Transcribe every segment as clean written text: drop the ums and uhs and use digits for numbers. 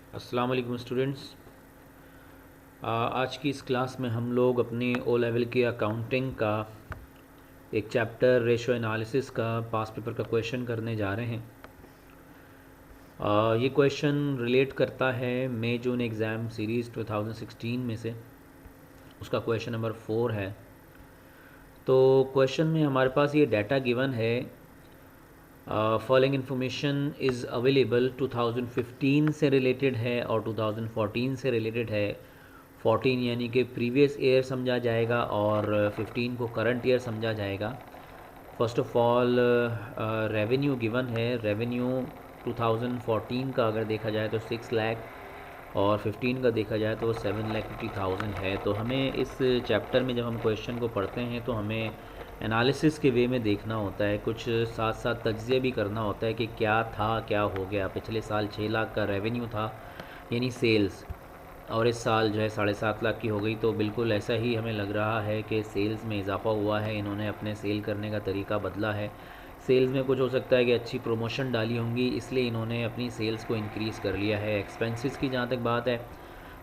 अस्सलाम वालेकुम स्टूडेंट्स। आज की इस क्लास में हम लोग अपनी ओ लेवल की अकाउंटिंग का एक चैप्टर रेशो एनालिसिस का पास पेपर का क्वेश्चन करने जा रहे हैं। ये क्वेश्चन रिलेट करता है मई जून एग्ज़ाम सीरीज़ 2016 में से। उसका क्वेश्चन नंबर 4 है। तो क्वेश्चन में हमारे पास ये डाटा गिवन है, फॉलोइंग इन्फॉर्मेशन इज़ अवेलेबल 2015 से रिलेटेड है और 2014 से रिलेटेड है। 14 यानी कि प्रीवियस ईयर समझा जाएगा और 15 को करंट ईयर समझा जाएगा। First of all revenue given है। रेवेन्यू 2014 का अगर देखा जाए तो 6 लाख और 15 का देखा जाए तो 7,50,000 है। तो हमें इस चैप्टर में जब हम क्वेश्चन को पढ़ते हैं तो हमें एनालिसिस के वे में देखना होता है, कुछ साथ साथ तज्ज़िया भी करना होता है कि क्या था क्या हो गया। पिछले साल 6 लाख का रेवेन्यू था यानी सेल्स, और इस साल जो है 7.5 लाख की हो गई। तो बिल्कुल ऐसा ही हमें लग रहा है कि सेल्स में इजाफा हुआ है, इन्होंने अपने सेल करने का तरीका बदला है। सेल्स में कुछ हो सकता है कि अच्छी प्रमोशन डाली होंगी, इसलिए इन्होंने अपनी सेल्स को इंक्रीज़ कर लिया है। एक्सपेंसेस की जहाँ तक बात है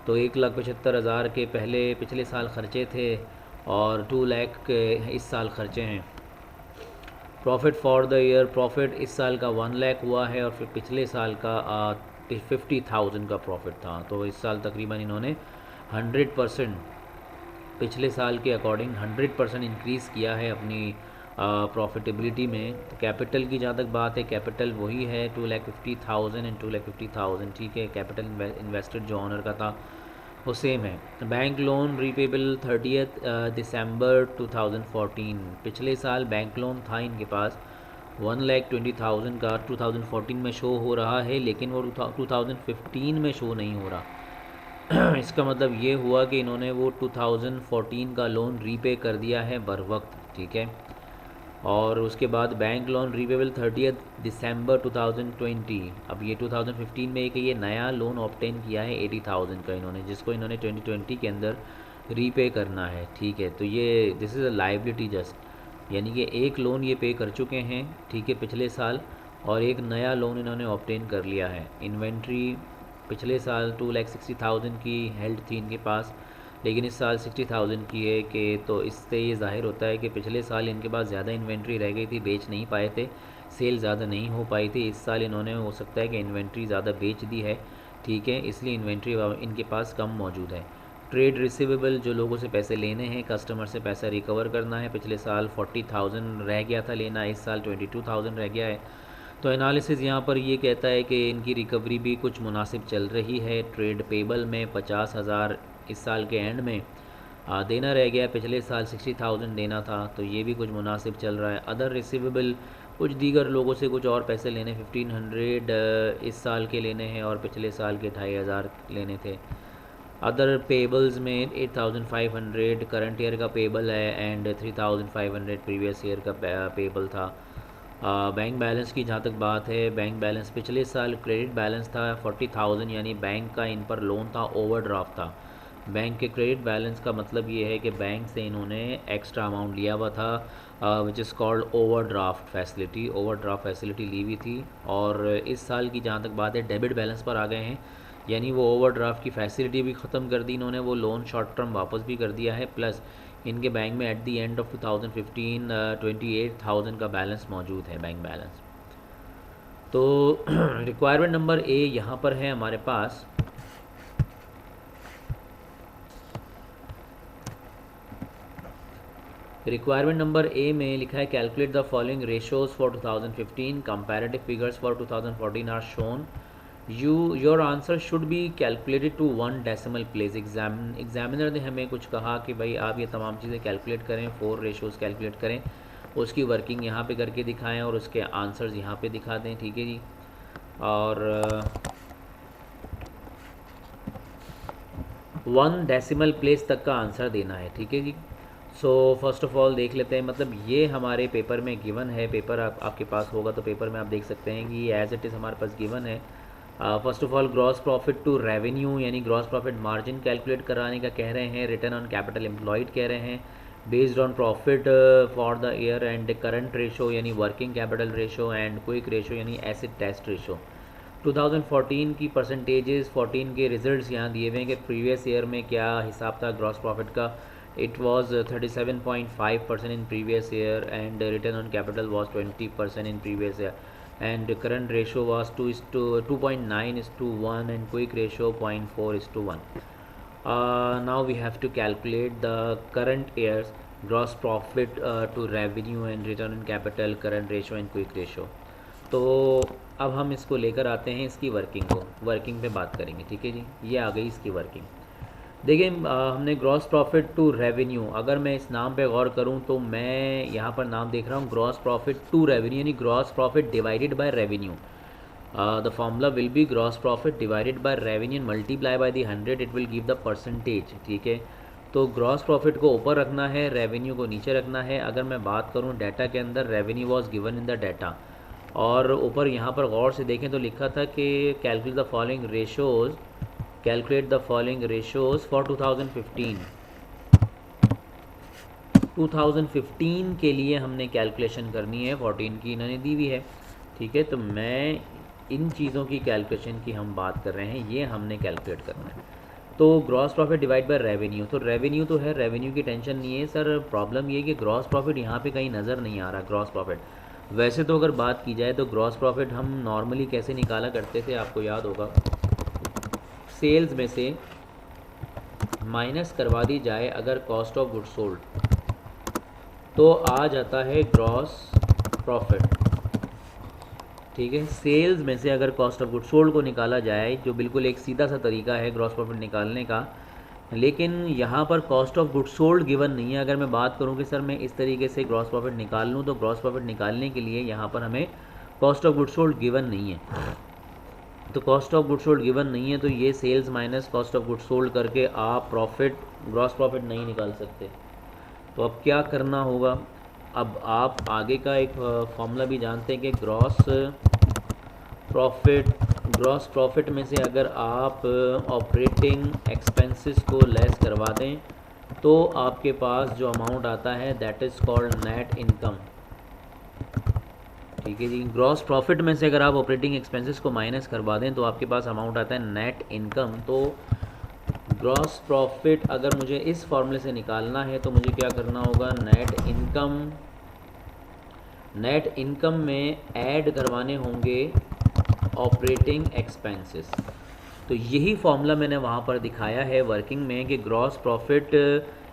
तो 1,75,000 के पिछले साल खर्चे थे और 2 लाख के इस साल खर्चे हैं। Profit for the year, profit इस साल का 1 लाख हुआ है और फिर पिछले साल का 50,000 का प्रॉफिट था। तो इस साल तकरीबन इन्होंने 100% पिछले साल के अकॉर्डिंग 100% इंक्रीज़ किया है अपनी प्रॉफिटेबिलिटी में। तो कैपिटल की जहाँ तक बात है, कैपिटल वही है 2,50,000 एंड 2,50,000, ठीक है। कैपिटल इन्वेस्टेड जो ऑनर का था वो सेम है। बैंक लोन रीपेबल 30 दिसंबर 2014, पिछले साल बैंक लोन था इनके पास 1,20,000 का, 2014 में शो हो रहा है लेकिन वो 2015 में शो नहीं हो रहा। इसका मतलब ये हुआ कि इन्होंने वो 2014 का लोन रीपे कर दिया है बर वक्त, ठीक है। और उसके बाद बैंक लोन रीपेबल 30 दिसंबर 2020। अब ये 2015 में एक ये नया लोन ऑब्टेन किया है 80,000 का इन्होंने, जिसको इन्होंने 2020 के अंदर रीपे करना है, ठीक है। तो ये this is a liability just, यानी कि एक लोन ये पे कर चुके हैं, ठीक है, पिछले साल, और एक नया लोन इन्होंने ऑब्टेन कर लिया है। इन्वेंट्री पिछले साल 2,60,000 की हेल्ड थी इनके पास, लेकिन इस साल 60,000 की है कि तो इससे ये ज़ाहिर होता है कि पिछले साल इनके पास ज़्यादा इन्वेंट्री रह गई थी, बेच नहीं पाए थे, सेल ज़्यादा नहीं हो पाई थी। इस साल इन्होंने हो सकता है कि इन्वेंट्री ज़्यादा बेच दी है, ठीक है, इसलिए इन्वेंट्री इनके पास कम मौजूद है। ट्रेड रिसीवेबल, जो लोगों से पैसे लेने हैं, कस्टमर से पैसा रिकवर करना है, पिछले साल 40,000 रह गया था लेना, इस साल 22,000 रह गया है। तो एनालिसिस यहाँ पर ये कहता है कि इनकी रिकवरी भी कुछ मुनासिब चल रही है। ट्रेड पेबल में 50,000 इस साल के एंड में देना रह गया, पिछले साल 60,000 देना था, तो ये भी कुछ मुनासिब चल रहा है। अदर रिसीवेबल, कुछ दीगर लोगों से कुछ और पैसे लेने, 1,500 इस साल के लेने हैं और पिछले साल के 2,500 लेने थे। अदर पेबल्स में 8,500 करंट ईयर का पेबल है एंड 3,500 प्रीवियस ईयर का पेबल था। बैंक बैलेंस की जहाँ तक बात है, बैंक बैलेंस पिछले साल क्रेडिट बैलेंस था 40,000, यानी बैंक का इन पर लोन था, ओवरड्राफ्ट था। बैंक के क्रेडिट बैलेंस का मतलब ये है कि बैंक से इन्होंने एक्स्ट्रा अमाउंट लिया हुआ था, which is called overdraft facility. Overdraft facility ली हुई थी, और इस साल की जहाँ तक बात है डेबिट बैलेंस पर आ गए हैं, यानी वो ओवरड्राफ्ट की फैसिलिटी भी ख़त्म कर दी इन्होंने, वो लोन शॉर्ट टर्म वापस भी कर दिया है, प्लस इनके बैंक में एट दी एंड ऑफ 2015 28,000 का बैलेंस मौजूद है, बैंक बैलेंस। तो रिक्वायरमेंट नंबर ए यहाँ पर है हमारे पास। रिक्वायरमेंट नंबर ए में लिखा है calculate the following ratios for 2015, comparative figures for 2014 are shown. Your answer should be calculated to 1 decimal place. Examiner ने हमें कुछ कहा कि भाई आप ये तमाम चीज़ें कैलकुलेट करें, 4 रेशोज़ कैलकुलेट करें, उसकी वर्किंग यहाँ पे करके दिखाएं और उसके आंसर्स यहाँ पे दिखा दें, ठीक है जी। और 1 डेसिमल प्लेस तक का आंसर देना है, ठीक है जी। सो फर्स्ट ऑफ ऑल देख लेते हैं, मतलब ये हमारे पेपर में गिवन है। पेपर आपके पास होगा तो पेपर में आप देख सकते हैं कि एज इट इज़ हमारे पास गिवन है। First of all gross profit to revenue, यानी ग्रॉस प्रॉफिट मार्जिन कैलकुलेट कराने का कह रहे हैं। रिटर्न ऑन कैपिटल एम्प्लॉयड कह रहे हैं, based on profit for the year and current ratio यानी working capital ratio and quick ratio यानी एसिड टेस्ट रेशो। 2014 की परसेंटेजेस, 14 के रिजल्ट्स यहाँ दिए हुए हैं कि प्रीवियस ईयर में क्या हिसाब था ग्रॉस प्रॉफिट का। It was 37.5% in previous year and return on capital was 20% in previous year and current ratio was 2.9:1 and quick ratio 0.4:1. Now we have to calculate the current year's gross profit to revenue and return on capital, current ratio and quick ratio. तो अब हम इसको लेकर आते हैं इसकी working पे बात करेंगे, ठीक है जी। ये आ गई इसकी वर्किंग। देखिए हमने ग्रॉस प्रॉफिट टू रेवेन्यू, अगर मैं इस नाम पे गौर करूं तो मैं यहाँ पर नाम देख रहा हूँ ग्रॉस प्रॉफिट टू रेवेन्यू, यानी gross profit divided by revenue. The formula will be gross profit divided by revenue multiply by the 100, it will give the percentage, ठीक है। तो ग्रॉस प्रॉफिट को ऊपर रखना है, रेवेन्यू को नीचे रखना है। अगर मैं बात करूँ डाटा के अंदर, revenue was given in the data, और ऊपर यहाँ पर गौर से देखें तो लिखा था कि calculate the following ratios for 2015 के लिए हमने कैलकुलेशन करनी है। 14 की इन्होंने दी हुई है, ठीक है। तो मैं इन चीज़ों की कैलकुलेशन की हम बात कर रहे हैं, ये हमने कैलकुलेट करना है। तो gross profit divide by revenue, तो रेवेन्यू तो है, रेवेन्यू की टेंशन नहीं है सर। प्रॉब्लम ये कि ग्रॉस प्रॉफिट यहाँ पे कहीं नज़र नहीं आ रहा। ग्रॉस प्रॉफिट वैसे तो अगर बात की जाए तो ग्रॉस प्रॉफिट हम नॉर्मली कैसे निकाला करते थे, आपको याद होगा, सेल्स में से माइनस करवा दी जाए अगर कॉस्ट ऑफ गुड्स सोल्ड, तो आ जाता है ग्रॉस प्रॉफिट, ठीक है। सेल्स में से अगर कॉस्ट ऑफ गुड्स सोल्ड को निकाला जाए, जो बिल्कुल एक सीधा सा तरीका है ग्रॉस प्रॉफिट निकालने का, लेकिन यहाँ पर cost of goods sold given नहीं है। अगर मैं बात करूँ कि सर मैं इस तरीके से ग्रॉस प्रॉफिट निकाल लूँ, तो ग्रॉस प्रॉफिट निकालने के लिए यहाँ पर हमें cost of goods sold given नहीं है। तो cost of goods sold given नहीं है, तो ये sales minus cost of goods sold करके आप ग्रॉस प्रॉफिट नहीं निकाल सकते। तो अब क्या करना होगा, अब आप आगे का एक फॉर्मूला भी जानते हैं कि ग्रॉस प्रॉफिट में से अगर आप ऑपरेटिंग एक्सपेंसेस को लेस करवा दें तो आपके पास जो अमाउंट आता है that is called net income, ठीक है जी। ग्रॉस प्रॉफिट में से अगर आप ऑपरेटिंग एक्सपेंसेस को माइनस करवा दें तो आपके पास अमाउंट आता है नेट इनकम। तो ग्रॉस प्रॉफिट अगर मुझे इस फॉर्मूले से निकालना है तो मुझे क्या करना होगा, नेट इनकम में ऐड करवाने होंगे ऑपरेटिंग एक्सपेंसेस। तो यही फॉर्मूला मैंने वहाँ पर दिखाया है वर्किंग में कि gross profit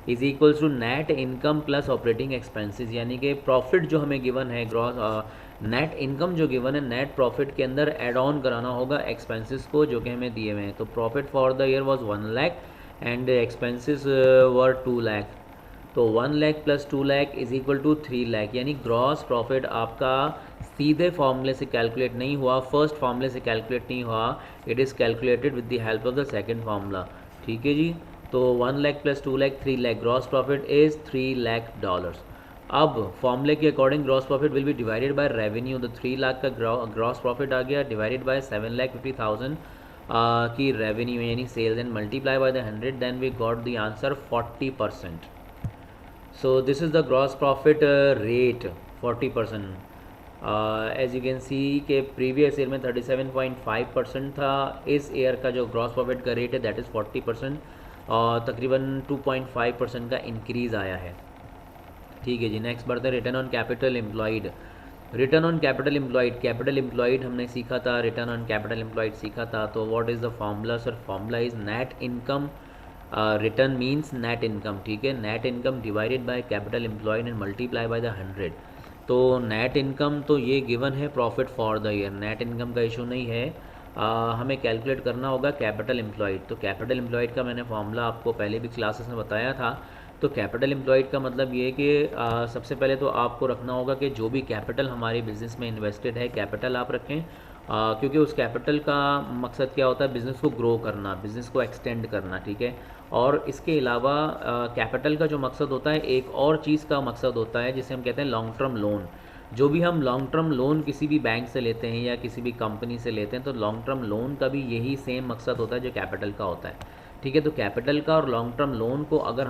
is equals to net income plus operating expenses, यानी कि प्रॉफिट जो हमें गिवन है, नेट इनकम जो गिवन है, नेट प्रॉफिट के अंदर ऐड ऑन कराना होगा एक्सपेंसेस को जो कि हमें दिए हुए हैं। तो profit for the year was 1 lakh and expenses were 2 lakh. तो 1 lakh plus 2 lakh is equal to 3 lakh, यानी ग्रॉस प्रॉफिट आपका सीधे फॉर्मूले से कैलकुलेट नहीं हुआ, फर्स्ट फॉर्मूले से कैलकुलेट नहीं हुआ, it is calculated with the help of the second formula, ठीक है जी। तो 1 lakh plus 2 lakh 3 lakh, gross profit is $3 lakh. अब फॉर्मूले के according gross profit will be divided by revenue. तो 3 लाख का ग्रॉस प्रॉफिट आ गया डिवाइडेड बाय 7,50,000 की रेवेन्यू यानी sales and multiply by the 100, then we got the answer 40%. So this is the gross profit rate 40%. As you can see के previous year में 37.5% था, इस year का जो ग्रॉस प्रॉफिट का रेट है दैट इज़ 40%, और तकरीबन 2.5% का इंक्रीज़ आया है, ठीक है जी। नेक्स्ट बढ़ते हैं return on capital employed. Return on capital employed हमने सीखा था, रिटर्न ऑन कैपिटल एम्प्लॉयड सीखा था। तो what is the formula sir, formula is net income, return means net income, ठीक है। Net income divided by capital employed and multiply by the 100। तो net income तो ये गिवन है profit for the year, net income का issue नहीं है। हमें कैलकुलेट करना होगा कैपिटल एम्प्लॉयड। तो कैपिटल एम्प्लॉयड का मैंने फॉर्मूला आपको पहले भी क्लासेस में बताया था। तो कैपिटल एम्प्लॉयड का मतलब ये कि सबसे पहले तो आपको रखना होगा कि जो भी कैपिटल हमारे बिज़नेस में इन्वेस्टेड है, कैपिटल आप रखें, क्योंकि उस कैपिटल का मकसद क्या होता है, बिज़नेस को ग्रो करना, बिज़नेस को एक्सटेंड करना, ठीक है। और इसके अलावा कैपिटल का जो मकसद होता है, एक और चीज़ का मकसद होता है जिसे हम कहते हैं लॉन्ग टर्म लोन। जो भी हम लॉन्ग टर्म लोन किसी भी बैंक से लेते हैं या किसी भी कंपनी से लेते हैं, तो लॉन्ग टर्म लोन का भी यही सेम मकसद होता है जो कैपिटल का होता है, ठीक है। तो कैपिटल का और लॉन्ग टर्म लोन को अगर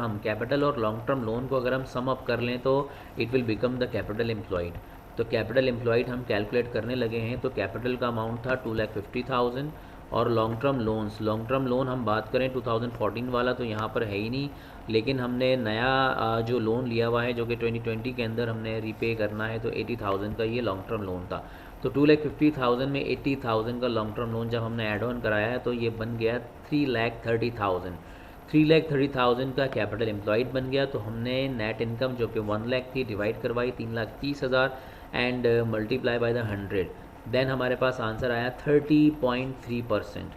हम सम अप कर लें तो it will become the capital employed. तो कैपिटल एम्प्लॉयड हम कैलकुलेट करने लगे हैं। तो कैपिटल का अमाउंट था 2,50,000 और लॉन्ग टर्म लोन हम बात करें 2014 वाला तो यहाँ पर है ही नहीं, लेकिन हमने नया जो लोन लिया हुआ है जो कि 2020 के अंदर हमने रीपे करना है, तो 80,000 का ये लॉन्ग टर्म लोन था। तो 2,50,000 में 80,000 का लॉन्ग टर्म लोन जब हमने एड ऑन कराया है तो ये बन गया 3,30,000। 3,30,000 का कैपिटल एम्प्लॉयड बन गया। तो हमने नेट इनकम जो कि 1 लाख थी डिवाइड करवाई 3,30,000 and multiply by the 100, then हमारे पास आंसर आया 30.3%,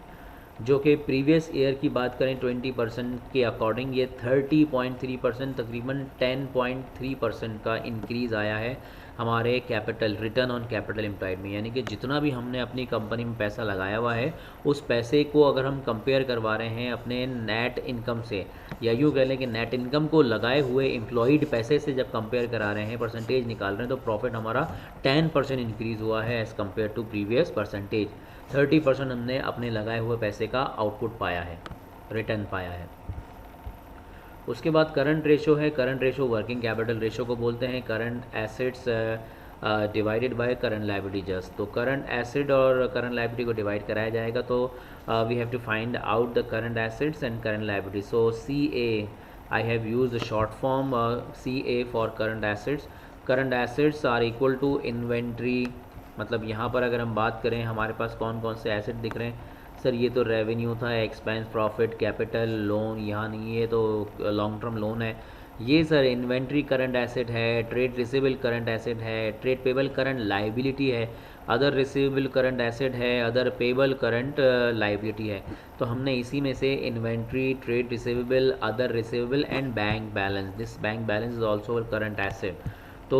जो कि प्रीवियस ईयर की बात करें 20% के अकॉर्डिंग ये 30.3% तकरीबन 10.3% का इंक्रीज़ आया है हमारे capital return on capital employed में। यानी कि जितना भी हमने अपनी कंपनी में पैसा लगाया हुआ है उस पैसे को अगर हम कंपेयर करवा रहे हैं अपने नेट इनकम से, या यूँ कह लें कि नेट इनकम को लगाए हुए एम्प्लॉयड पैसे से जब कंपेयर करा रहे हैं, परसेंटेज निकाल रहे हैं, तो प्रॉफिट हमारा 10% इंक्रीज़ हुआ है as compare to previous percentage. 30% हमने अपने लगाए हुए पैसे का आउटपुट पाया है, रिटर्न पाया है। उसके बाद करंट रेशो है। Current ratio working capital ratio को बोलते हैं, current assets divided by current liability just. तो करंट एसेट और करंट लायबिलिटी को डिवाइड कराया जाएगा तो we have to find out the current assets and current liability. So CA I have use the short form CA for current assets. Current assets are equal to inventory, मतलब यहाँ पर अगर हम बात करें हमारे पास कौन कौन से एसेट दिख रहे हैं सर, ये तो रेवेन्यू था, एक्सपेंस, प्रॉफिट, कैपिटल, लोन, यहाँ नहीं है तो लॉन्ग टर्म लोन है। ये सर इन्वेंट्री करंट एसेट है, ट्रेड रिसीवेबल करंट एसेट है, ट्रेड पेबल करंट लाइबिलिटी है, अदर रिसीवेबल करंट एसेट है, अदर पेबल करंट लाइबिलिटी है। तो हमने इसी में से inventory, trade receivable, other receivable and bank balance, this bank balance is also current asset. तो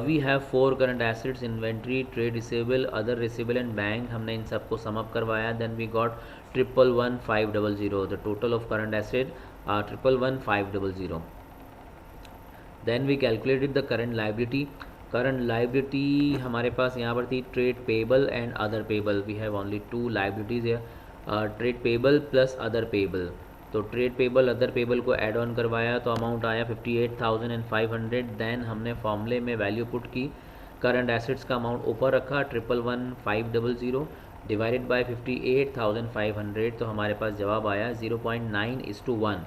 we have 4 current assets, inventory, trade receivable, other receivable and bank. हमने इन सबको समअप करवाया, then we got 111,500, the total of current asset 111,500। Then we calculated the current liability. Current liability हमारे पास यहाँ पर थी trade payable and other payable. We have only 2 liabilities है, trade payable plus other payable. तो trade payable other payable को add on करवाया तो अमाउंट आया 58,500। देन हमने फॉर्मूले में वैल्यू पुट की, करंट एसेट्स का अमाउंट ऊपर रखा 111,500 डिवाइडेड बाय 58,500, तो हमारे पास जवाब आया 0.9:1।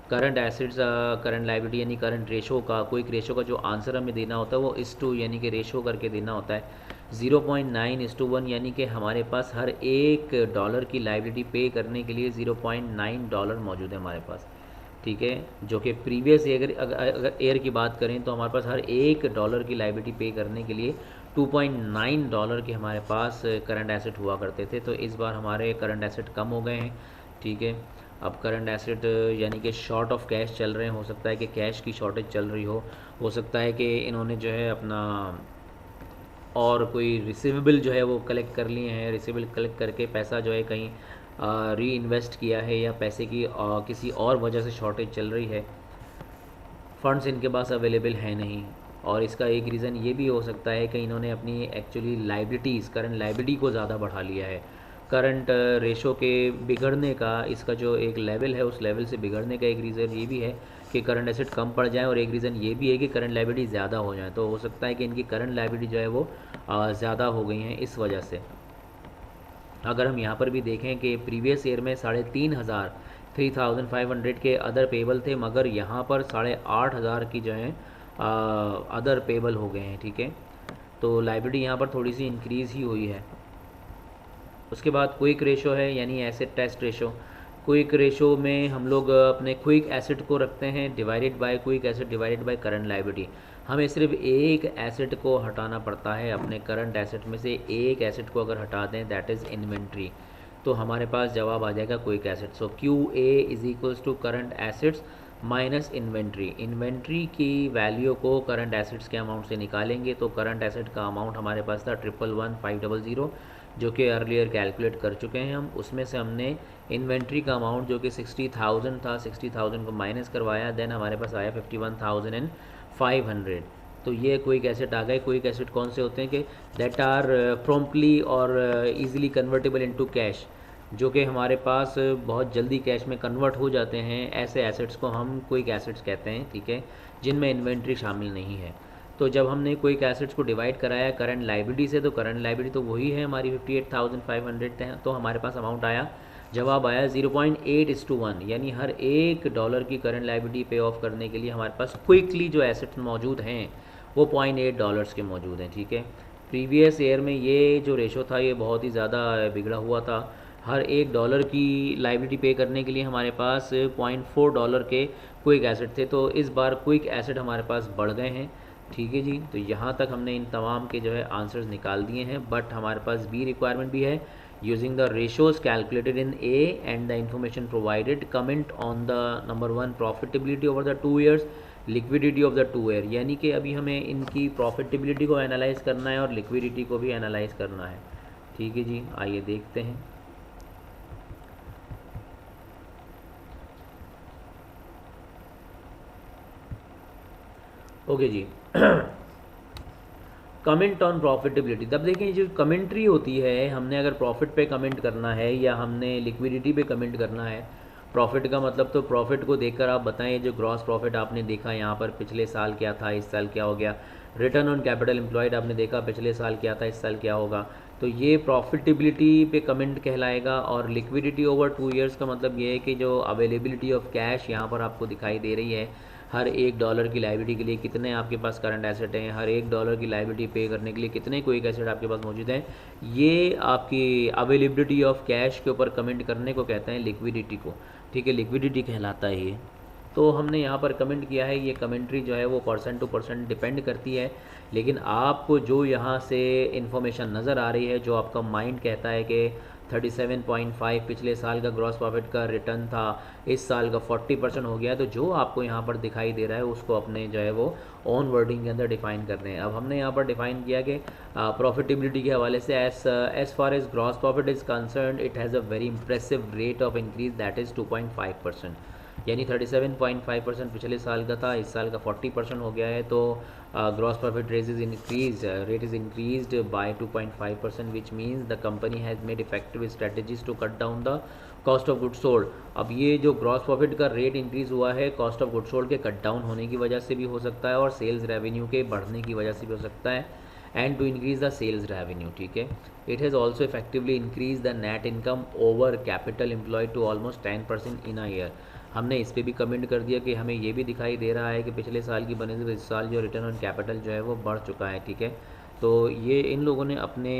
करंट एसेट्स करंट लायबिलिटी यानी करंट रेशो का, कोई रेशो का जो आंसर हमें देना होता है वो 1:2 यानी कि रेशो करके देना होता है। 0.9:1 यानी कि हमारे पास हर $1 की लायबिलिटी पे करने के लिए $0.9 मौजूद है हमारे पास, ठीक है। जो कि प्रीवियस अगर ईयर की बात करें तो हमारे पास हर $1 की लायबिलिटी पे करने के लिए $2.9 के हमारे पास करंट एसेट हुआ करते थे। तो इस बार हमारे करंट एसेट कम हो गए हैं, ठीक है। अब करंट एसेट यानी कि शॉर्ट ऑफ कैश चल रहे हैं, हो सकता है कि कैश की शॉर्टेज चल रही हो सकता है कि इन्होंने जो है अपना और कोई रिसीवेबल जो है वो कलेक्ट कर लिए हैं, रिसीवेबल कलेक्ट करके पैसा जो है कहीं री इन्वेस्ट किया है, या पैसे की किसी और वजह से शॉर्टेज चल रही है, फंड्स इनके पास अवेलेबल है नहीं। और इसका एक रीज़न ये भी हो सकता है कि इन्होंने अपनी एक्चुअली लायबिलिटीज़, करंट लायबिलिटी को ज़्यादा बढ़ा लिया है। करंट रेशो के बिगड़ने का, इसका जो एक लेवल है उस लेवल से बिगड़ने का एक रीज़न ये भी है कि करंट एसेट कम पड़ जाए, और एक रीज़न ये भी है कि करंट लायबिलिटी ज़्यादा हो जाए। तो हो सकता है कि इनकी करंट लायबिलिटी जो है वो ज़्यादा हो गई हैं इस वजह से। अगर हम यहाँ पर भी देखें कि प्रीवियस ईयर में 3,500 के अदर पेबल थे, मगर यहाँ पर 8,500 की जो है अदर पेबल हो गए हैं, ठीक है। तो लायबिलिटी यहाँ पर थोड़ी सी इंक्रीज़ ही हुई है। उसके बाद क्विक रेशो है यानी asset test ratio. Quick ratio में हम लोग अपने क्विक एसेट को रखते हैं divided by quick asset divided by current liability. हमें सिर्फ एक एसेट को हटाना पड़ता है अपने करंट एसेट में से, एक एसेट को अगर हटा दें दैट इज़ इन्वेंट्री, तो हमारे पास जवाब आ जाएगा quick asset. So QA is equals to current assets minus inventory. Inventory की वैल्यू को करंट एसेट्स के अमाउंट से निकालेंगे तो करंट एसेट का अमाउंट हमारे पास था 111,500 जो कि अर्लियर कैलकुलेट कर चुके हैं हम। उसमें से हमने इन्वेंट्री का अमाउंट जो कि 60,000 था, 60,000 को माइनस करवाया, देन हमारे पास आया 51,500। तो ये क्विक एसेट आ गए। क्विक एसेट कौन से होते हैं कि दैट आर प्रॉम्प्टली और ईजिली कन्वर्टेबल इनटू कैश, जो कि हमारे पास बहुत जल्दी कैश में कन्वर्ट हो जाते हैं। ऐसे एसेट्स को हम क्विक एसेट्स कहते हैं, ठीक है, जिनमें इन्वेंट्री शामिल नहीं है। तो जब हमने क्विक एसेट्स को डिवाइड कराया करंट लाइबिलिटी से, तो करंट लाइबिलिटी तो वही है हमारी 58,500 है, तो हमारे पास अमाउंट आया, जवाब आया 0.8:1, यानी हर $1 की करंट लाइबिलिटी पे ऑफ करने के लिए हमारे पास क्विकली जो एसेट्स मौजूद हैं वो $0.8 के मौजूद हैं। ठीक है, प्रीवियस ईयर में ये जो रेशो था ये बहुत ही ज़्यादा बिगड़ा हुआ था। हर $1 की लाइबिलिटी पे करने के लिए हमारे पास $0.4 के क्विक एसेट थे, तो इस बार क्विक एसेट हमारे पास बढ़ गए हैं। ठीक है जी, तो यहाँ तक हमने इन तमाम के जो है आंसर्स निकाल दिए हैं, बट हमारे पास बी रिक्वायरमेंट भी है। Using the ratios calculated in A and the information provided, comment on the number 1 profitability over the 2 years, liquidity of the 2 year, यानी कि अभी हमें इनकी प्रॉफिटेबिलिटी को एनालाइज करना है और लिक्विडिटी को भी एनालाइज करना है। ठीक है जी, आइए देखते हैं। ओके जी, कमेंट ऑन प्रॉफिटेबिलिटी। तब देखें जो कमेंट्री होती है, हमने अगर प्रॉफिट पे कमेंट करना है या हमने लिक्विडिटी पे कमेंट करना है, प्रॉफिट का मतलब तो प्रॉफिट को देखकर आप बताएं जो ग्रॉस प्रॉफिट आपने देखा यहाँ पर पिछले साल क्या था, इस साल क्या हो गया। रिटर्न ऑन कैपिटल एम्प्लॉयड आपने देखा पिछले साल क्या था, इस साल क्या होगा, तो ये प्रॉफिटेबिलिटी पे कमेंट कहलाएगा। और लिक्विडिटी ओवर 2 ईयर्स का मतलब ये है कि जो अवेलेबिलिटी ऑफ कैश यहाँ पर आपको दिखाई दे रही है, हर $1 की लाइबिलिटी के लिए कितने आपके पास करंट एसेट हैं, हर $1 की लाइबिलिटी पे करने के लिए कितने क्विक एसेट आपके पास मौजूद हैं, ये आपकी अवेलेबिलिटी ऑफ कैश के ऊपर कमेंट करने को कहते हैं लिक्विडिटी को। ठीक है, लिक्विडिटी कहलाता है ये। तो हमने यहाँ पर कमेंट किया है, ये कमेंट्री जो है वो परसेंट टू परसेंट डिपेंड करती है, लेकिन आपको जो यहाँ से इन्फॉर्मेशन नज़र आ रही है, जो आपका माइंड कहता है कि 37.5 पिछले साल का ग्रॉस प्रॉफिट का रिटर्न था, इस साल का 40% हो गया, तो जो आपको यहाँ पर दिखाई दे रहा है उसको अपने जो है वो ऑन वर्डिंग के अंदर डिफाइन करने हैं। अब हमने यहाँ पर डिफाइन किया कि प्रॉफिटेबिलिटी के हवाले से as far as gross profit is concern, it has a very impressive rate of increase, that is 2.5%, यानी 37.5% पिछले साल का था, इस साल का 40% हो गया है, तो gross profit rate is increased by 2.5%, which means the company has made effective strategies to cut down the cost of good sold. अब ये जो ग्रॉस प्रॉफिट का रेट इंक्रीज़ हुआ है कॉस्ट ऑफ गुड सोल्ड के कट डाउन होने की वजह से भी हो सकता है और सेल्स रेवेन्यू के बढ़ने की वजह से भी हो सकता है, and to increase the sales revenue. ठीक है, it has also effectively increase the net income over capital employed to almost 10% in a year. हमने इस पर भी कमेंट कर दिया कि हमें ये भी दिखाई दे रहा है कि पिछले साल की बने से इस साल जो रिटर्न ऑन कैपिटल जो है वो बढ़ चुका है। ठीक है, तो ये इन लोगों ने अपने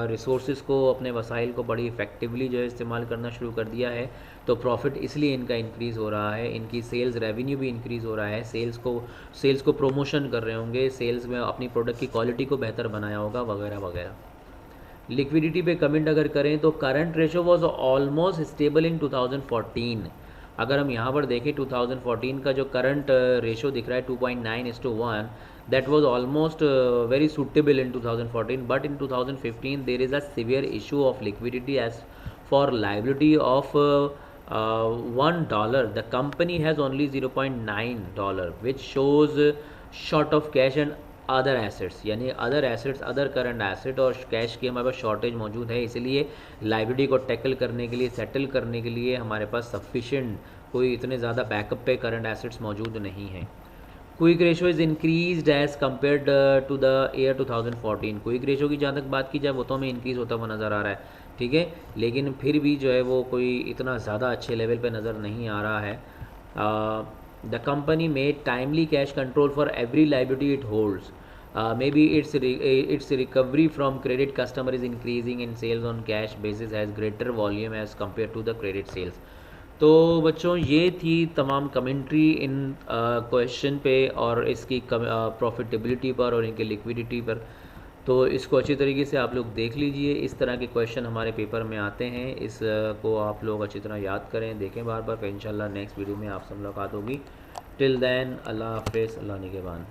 रिसोर्सेज को, अपने वसाइल को बड़ी इफ़ेक्टिवली जो है इस्तेमाल करना शुरू कर दिया है, तो प्रॉफिट इसलिए इनका इंक्रीज़ हो रहा है, इनकी सेल्स रेवेन्यू भी इंक्रीज़ हो रहा है, सेल्स को प्रमोशन कर रहे होंगे, सेल्स में अपनी प्रोडक्ट की क्वालिटी को बेहतर बनाया होगा, वगैरह वगैरह। लिक्विडिटी पे कमेंट अगर करें तो current ratio was almost stable in 2014। अगर हम यहाँ पर देखें 2014 का जो करंट रेशो दिख रहा है 2.9:1, that was almost very suitable in 2014, but in 2015 there is a severe issue of liquidity as for liability of $1. The company has only $0.9, which shows short of cash and other assets, यानी other assets, other current asset और cash की हमारे पास shortage मौजूद है, इसलिए liability को tackle करने के लिए, सेटल करने के लिए हमारे पास सफिशिएंट कोई इतने ज़्यादा बैकअप पे करंट एसेट्स मौजूद नहीं हैं। Quick ratio is increased as compared to the year 2014। Quick ratio की जहाँ तक बात की जाए वो तो हमें इंक्रीज़ होता हुआ नज़र आ रहा है, ठीक है, लेकिन फिर भी जो है वो कोई इतना ज़्यादा अच्छे लेवल पे नज़र नहीं आ रहा है। The company made timely cash control for every liability it holds, maybe its recovery from credit customer is increasing in sales on cash basis has greater volume as compared to the credit sales। तो बच्चों ये थी तमाम commentary इन question पे और इसकी profitability पर और इनके लिक्विडिटी पर। तो इसको अच्छी तरीके से आप लोग देख लीजिए, इस तरह के क्वेश्चन हमारे पेपर में आते हैं, इस को आप लोग अच्छी तरह याद करें, देखें बार बार, फिर इंशाल्लाह नेक्स्ट वीडियो में आपसे मुलाकात होगी। टिल देन अल्लाह हाफ़िज़, अल्लाह निगहबान।